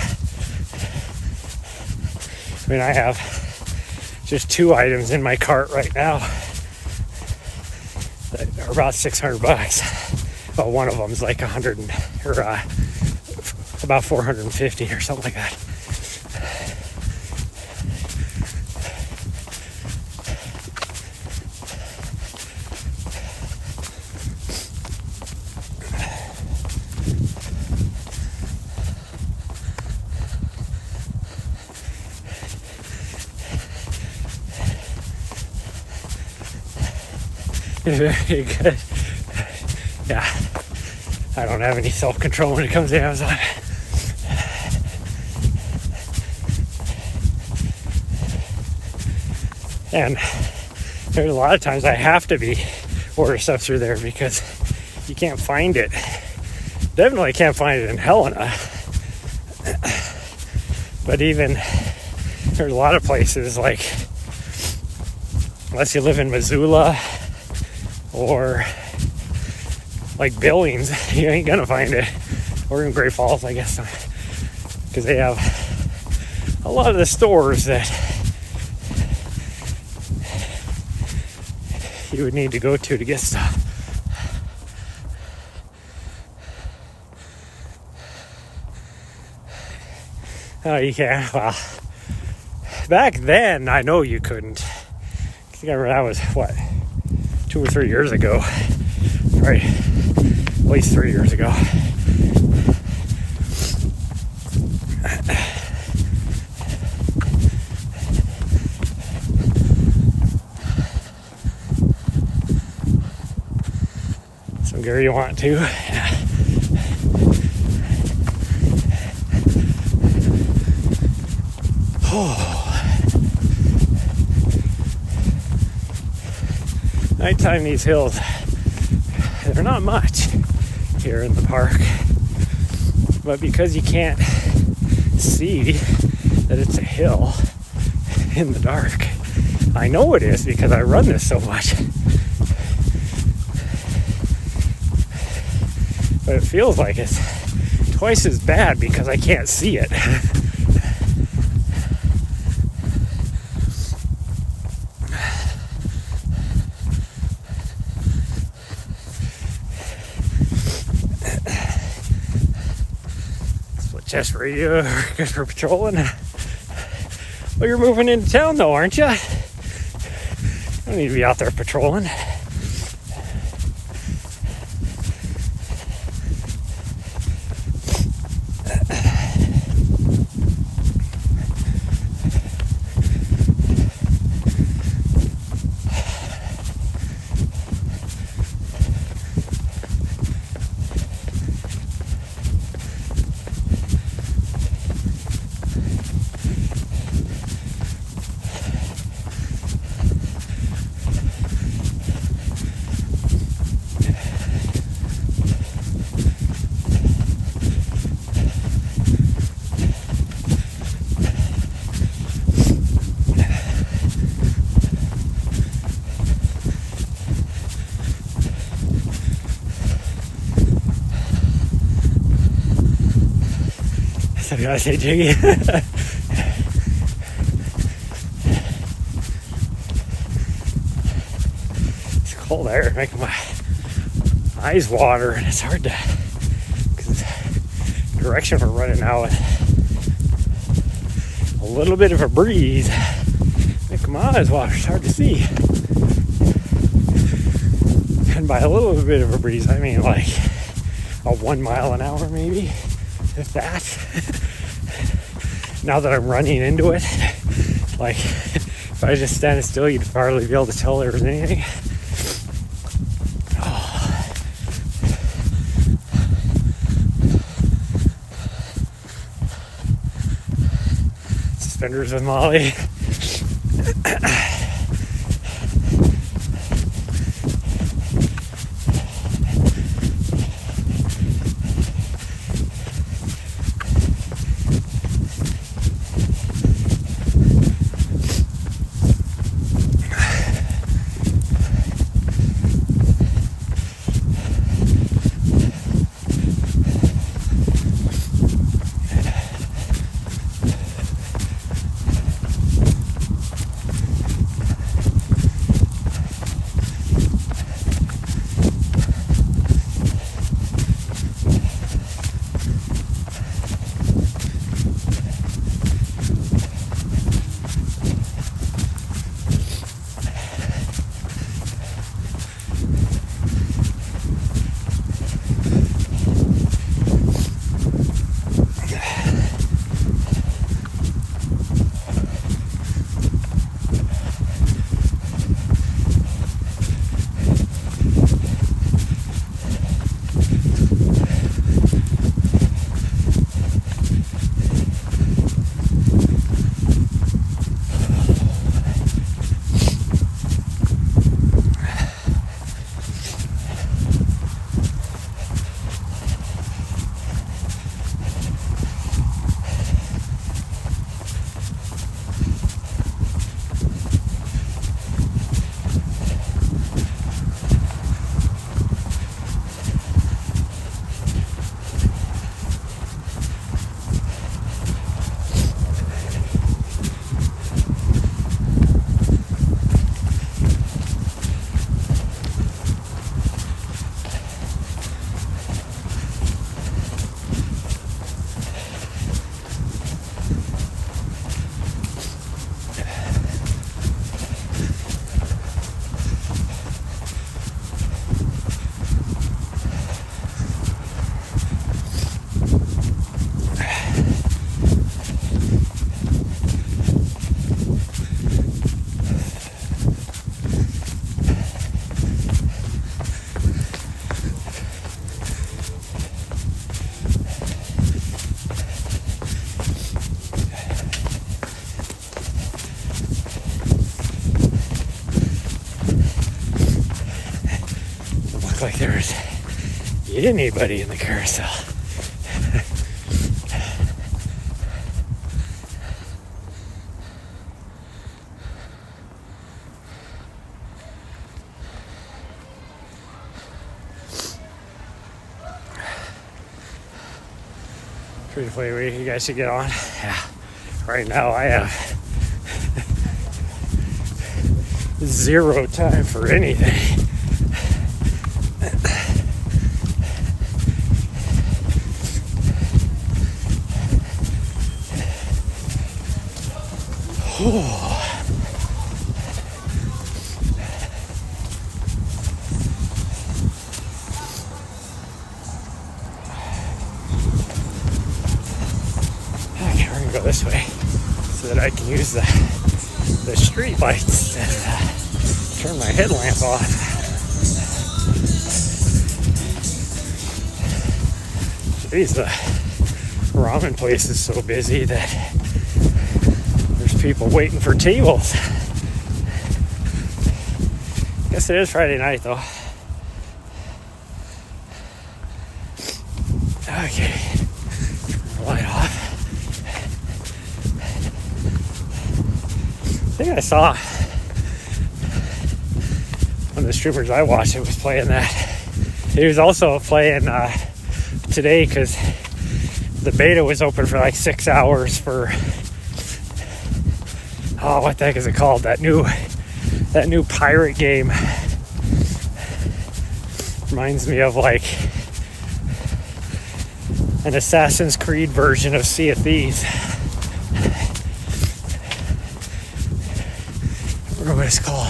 I mean, I have just 2 items in my cart right now that are about $600. Well, one of them is like about 450 or something like that. Very good. Yeah. I don't have any self-control when it comes to Amazon. And there's a lot of times I have to order stuff through there because you can't find it. Definitely can't find it in Helena. But even there's a lot of places, like, unless you live in Missoula or like Billings, you ain't gonna find it. Or in Great Falls, I guess, because they have a lot of the stores that you would need to go to get stuff. Oh, you can? Well, back then, I know you couldn't. I remember that was, 2 or 3 years ago. Right. At least 3 years ago. Some gear you want to. Nighttime, these hills, they're not much here in the park, but because you can't see that it's a hill in the dark, I know it is because I run this so much, but it feels like it's twice as bad because I can't see it. Chest radio, good for patrolling. Well, you're moving into town though, aren't you? You don't need to be out there patrolling. Did I say Jiggy? It's cold air making my eyes water, and it's hard to, because the direction we're running now with a little bit of a breeze making my eyes water. It's hard to see. And by a little bit of a breeze, I mean like a 1 mile an hour maybe, if that. Now that I'm running into it, like if I just stand still, you'd hardly be able to tell there was anything. Oh. Suspenders with Molly. look like there was anybody in the carousel. Pretty funny way you guys should get on. Yeah. Right now I have zero time for anything. Okay, we're gonna go this way so that I can use the street lights and turn my headlamp off. Jeez, the ramen place is so busy that there's people waiting for tables. Guess it is Friday night though. Okay, light off. I think I saw one of the streamers I watched, it was playing that. He was also playing today because the beta was open for like 6 hours for what the heck is it called? That new pirate game. Reminds me of like an Assassin's Creed version of Sea of Thieves. I don't know what it's called.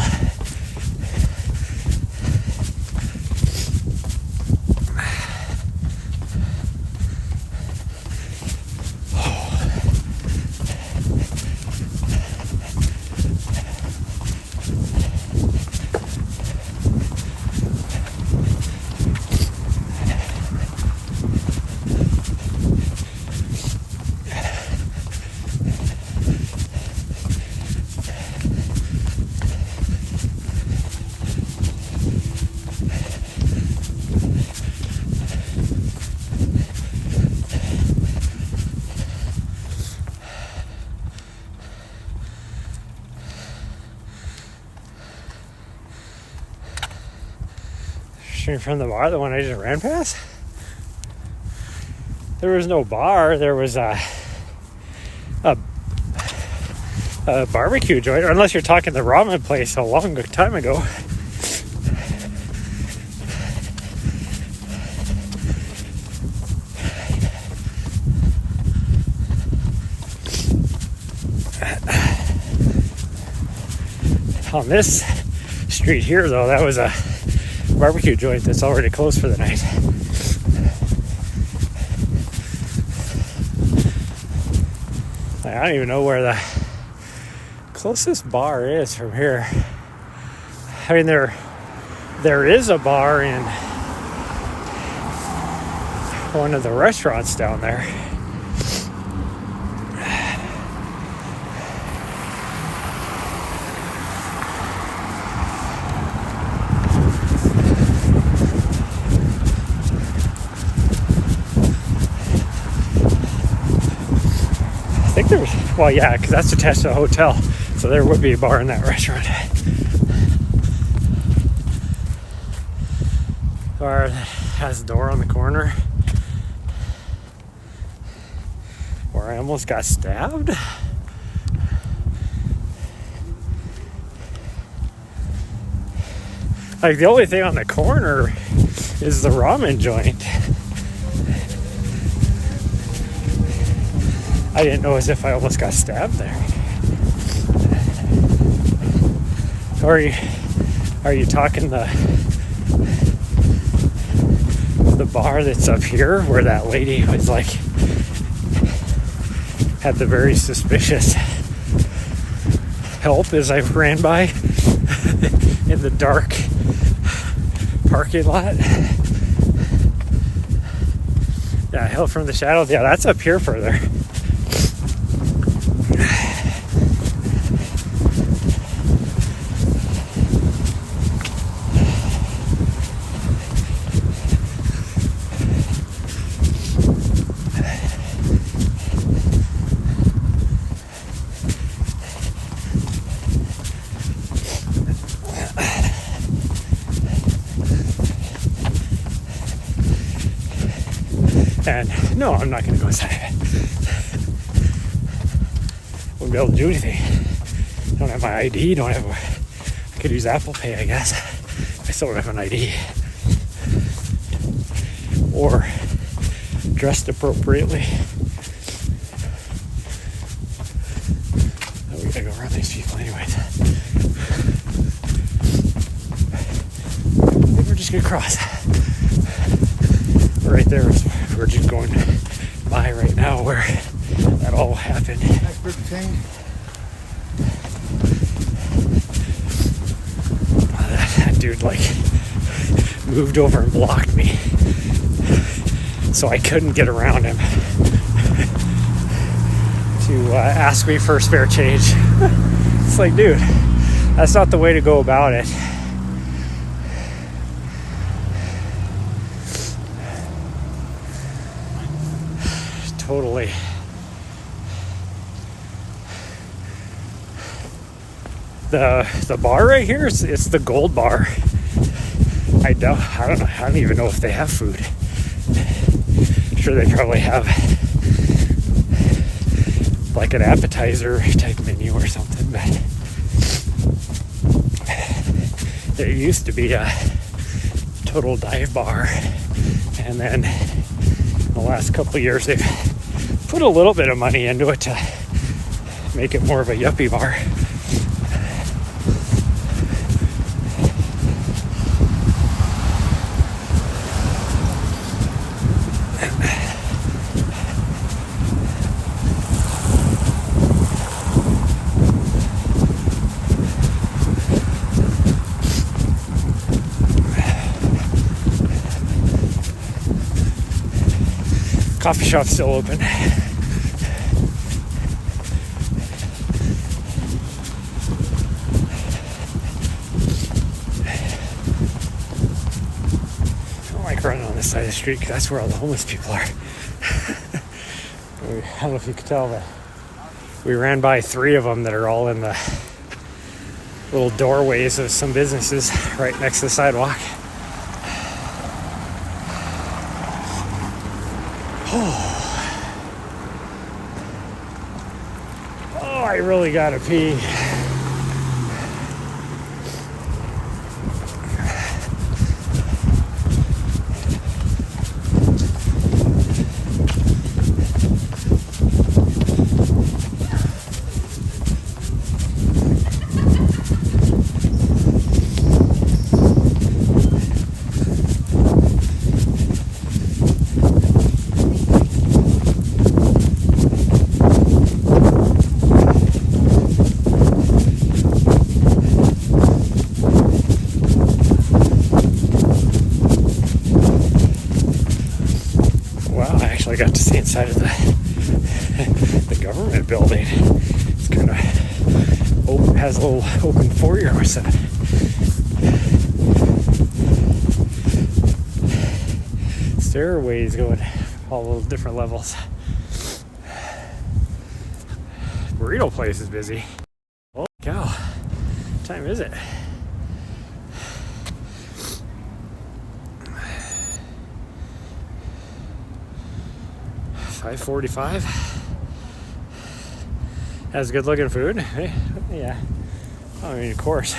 From the bar, the one I just ran past, there was no bar. There was a barbecue joint, or unless you're talking the ramen place a long time ago. On this street here, though, that was a barbecue joint that's already closed for the night. I don't even know where the closest bar is from here. I mean, there is a bar in one of the restaurants down there. Well, yeah, because that's attached to a hotel, so there would be a bar in that restaurant. Bar that has a door on the corner where I almost got stabbed. Like, the only thing on the corner is the ramen joint. I didn't know as if I almost got stabbed there. Or are you talking the bar that's up here where that lady was like, had the very suspicious help as I ran by in the dark parking lot? Yeah, help from the shadows. Yeah, that's up here further. No, I'm not going to go inside of it. Wouldn't be able to do anything. Don't have my ID. I could use Apple Pay, I guess. I still don't have an ID. Or dressed appropriately. Oh, we gotta go around these people anyways. Maybe we're just gonna cross. Right there is we're just going by right now where that all happened. That dude like moved over and blocked me, so I couldn't get around him to ask me for spare change. It's like, dude, that's not the way to go about it. Totally. The bar right here, it's the gold bar. I don't even know if they have food. I'm sure they probably have like an appetizer type menu or something, but there used to be a total dive bar, and then in the last couple of years they've put a little bit of money into it to make it more of a yuppie bar. Coffee shop's still open. I don't like running on this side of the street because that's where all the homeless people are. I don't know if you could tell, but we ran by 3 of them that are all in the little doorways of some businesses right next to the sidewalk. Oh, I really gotta pee. I got to see inside of the government building. It's kind of open, has a little open foyer or something. Stairways going all those different levels. Burrito place is busy. Holy cow! What time is it? 5:45. Has good looking food. Hey, yeah. I mean, of course,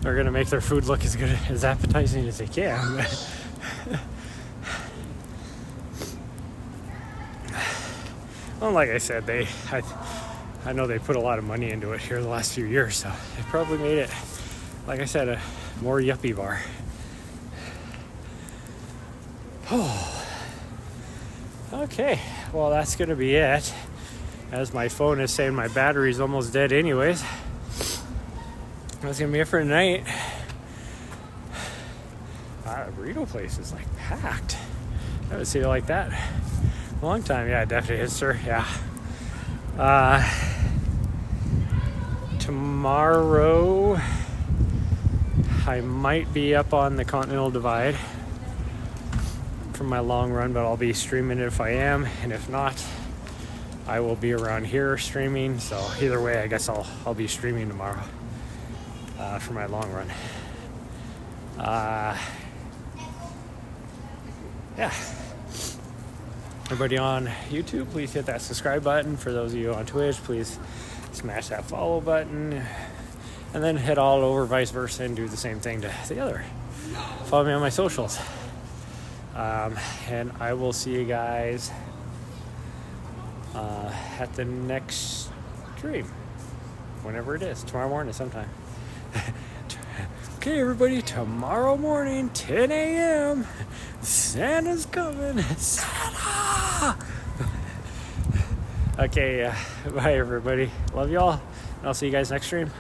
they're gonna make their food look as good, as appetizing as they can. Well, like I said, I know they put a lot of money into it here the last few years, so they probably made it, like I said, a more yuppie bar. Oh. Okay, well, that's going to be it, as my phone is saying my battery's almost dead anyways. That's going to be it for tonight. The burrito place is like packed. I haven't seen it like that in a long time. Yeah, it definitely is, sir. Yeah. Tomorrow I might be up on the Continental Divide for my long run, but I'll be streaming it if I am, and if not, I will be around here streaming. So either way, I guess I'll be streaming tomorrow for my long run. Yeah. Everybody on YouTube, please hit that subscribe button. For those of you on Twitch, please smash that follow button. And then head all over vice versa and do the same thing to the other. Follow me on my socials. And I will see you guys at the next stream. Whenever it is. Tomorrow morning sometime. Okay, everybody. Tomorrow morning, 10 a.m. Santa's coming. Santa! Okay, bye, everybody. Love y'all. And I'll see you guys next stream.